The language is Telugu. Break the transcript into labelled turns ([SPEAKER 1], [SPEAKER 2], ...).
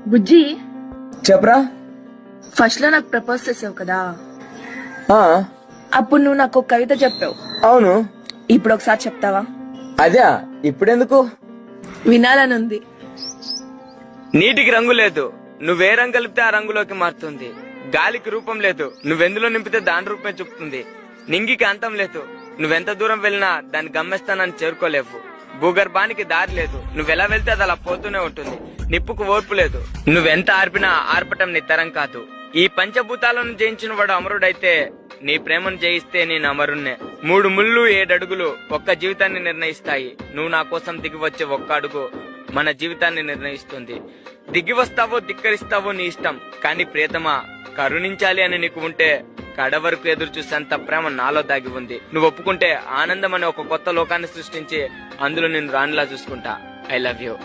[SPEAKER 1] బుజ్జి,
[SPEAKER 2] చెప్పరా.
[SPEAKER 1] ఫస్ట్ లో నాకు ప్రపోజ్ చేసావు కదా,
[SPEAKER 2] ఆ,
[SPEAKER 1] అప్పుడు నువ్వు నాకు ఒక కవిత చెప్పావు.
[SPEAKER 2] అవును.
[SPEAKER 1] ఇప్పుడు ఒకసారి చెప్తావా?
[SPEAKER 2] అదే ఇప్పుడెందుకు?
[SPEAKER 1] వినాలనుంది.
[SPEAKER 3] నీటికి రంగు లేదు, నువ్వే రంగు కలిపితే ఆ రంగులోకి మారుతుంది. గాలికి రూపం లేదు, నువ్వెందులో నింపితే దాని రూపమే చూపుతుంది. నింగికి అంతం లేదు, నువ్వెంత దూరం వెళ్ళినా దాని గమ్యస్థానాన్ని చేరుకోలేవు. భూగర్భానికి దారి లేదు, నువ్వెలా వెళ్తే అది అలా పోతూనే ఉంటుంది. నిప్పుకు ఓర్పు లేదు, నువ్వెంత ఆర్పినా ఆర్పటం నీ తరం కాదు. ఈ పంచభూతాలను జయించిన వాడు అమరుడైతే, నీ ప్రేమను జయిస్తే నేను అమరుణ్ణే. 3 ముళ్ళు 7 అడుగులు ఒక్క జీవితాన్ని నిర్ణయిస్తాయి. నువ్వు నా కోసం దిగి వచ్చే ఒక్క అడుగు మన జీవితాన్ని నిర్ణయిస్తుంది. దిగి వస్తావో ధిక్కరిస్తావో నీ ఇష్టం, కానీ ప్రియతమా కరుణించాలి అని నీకు ఉంటే కడ వరకు ఎదురు చూసేంత ప్రేమ నాలో దాగి ఉంది. నువ్వు ఒప్పుకుంటే ఆనందం అనే ఒక కొత్త లోకాన్ని సృష్టించి అందులో నేను రాణిలా చూసుకుంటా. I love you.